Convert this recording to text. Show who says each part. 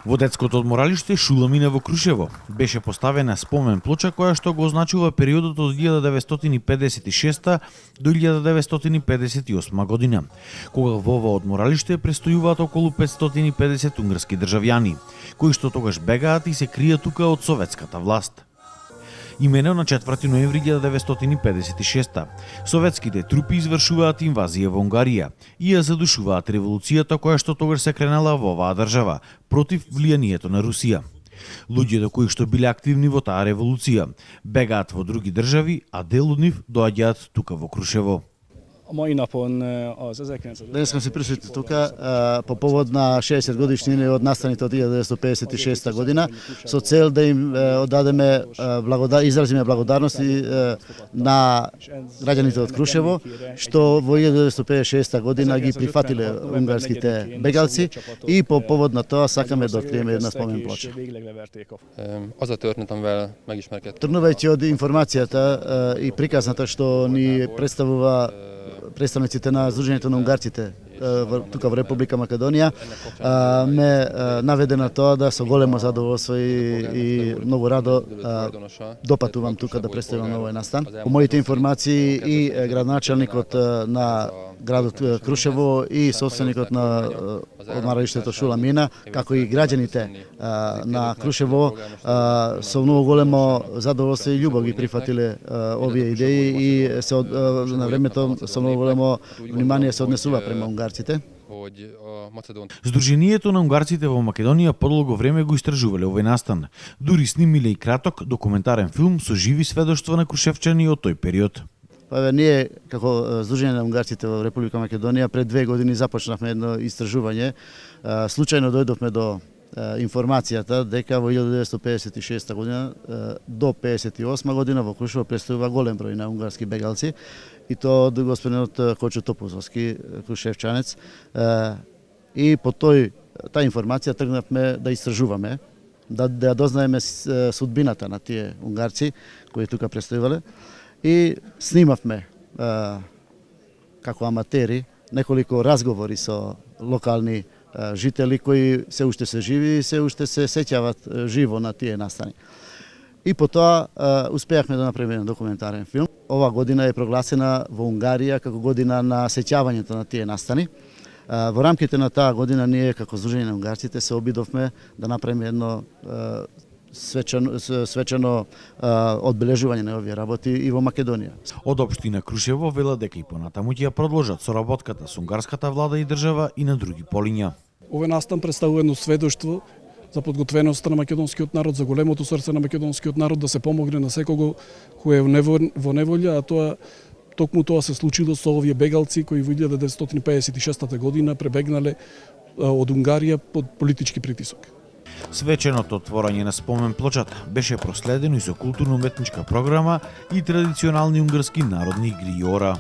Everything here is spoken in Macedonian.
Speaker 1: Во детското одморалиште Шуламина во Крушево беше поставена спомен плоча која што го означува периодот од 1956 до 1958 година, кога во ова одморалиште престојуваат околу 550 унгарски државјани, кои што тогаш бегаат и се кријат тука од советската власт. Имено на 4 ноември 1956 советските трупи извршуваат инвазија во Унгарија и ја задушуваат револуцијата која што тогаш се кренала во оваа држава против влијанието на Русија. Луѓето кои што биле активни во таа револуција бегаат во други држави, а дел од нив доаѓаат тука во Крушево.
Speaker 2: Денес сме се присутни тука по повод на 60 годишнини од настаните од 1956 година со цел да им одадеме изразиме благодарности на граѓаните од Крушево што во 1956 година ги прифатиле унгарските бегалци и по повод на тоа сакаме да откриеме една спомен плоча. Тргнувајќи од информацијата и приказната што ни представува представниците на Сдруженијето на унгарците тука во Република Македонија, ме наведе на тоа да со големо задоволство и многу радо допатувам тука да представам овој настан. По моите информации и градоначалникот на градот Крушево и собственикот на одморалиштето Шуламина, како и граѓаните на Крушево со многу големо задоволство и љубов ги прифатиле овие идеи и се на времето со многу големо внимание се однесува према унгарците.
Speaker 1: Сдруженијето на унгарците во Македонија подолго време го истражувале овој настан. Дури снимиле и краток документарен филм со живи сведоштва на крушевчани од тој период.
Speaker 2: Ние, како Сдружение на унгарците во Република Македонија, пред 2 години започнавме едно истражување. Случајно дојдовме до информацијата дека во 1956 година до 1958 година во Крушево престојува голем број на унгарски бегалци и тоа од господинот Кочо Топузовски, крушевчанец. И по таа информација тргнавме да истражуваме, да дознаеме судбината на тие унгарци кои тука престојувале и снимавме како аматери неколку разговори со локални жители кои се уште се живи и се уште се сеќават живо на тие настани. И потоа успеавме да направиме документарен филм. Ова година е прогласена во Унгарија како година на сеќавањето на тие настани. Во рамките на таа година ние како Сдружение на унгарците се обидовме да направиме едно свечено одбележување на овие работи и во Македонија.
Speaker 1: Од општина Крушево велат дека и понатаму ќе ја продолжат соработката со унгарската влада и држава и на други полиња.
Speaker 3: Овој настан представува едно сведоштво за подготвеноста на македонскиот народ, за големото срце на македонскиот народ да се помогне на секого кој е во неволја, а токму тоа се случило со овие бегалци кои во 1956 година пребегнале од Унгарија под политички притисок.
Speaker 1: Свеченото отворање на спомен плочата беше проследено и со културно-уметничка програма и традиционални унгарски народни игри и ора.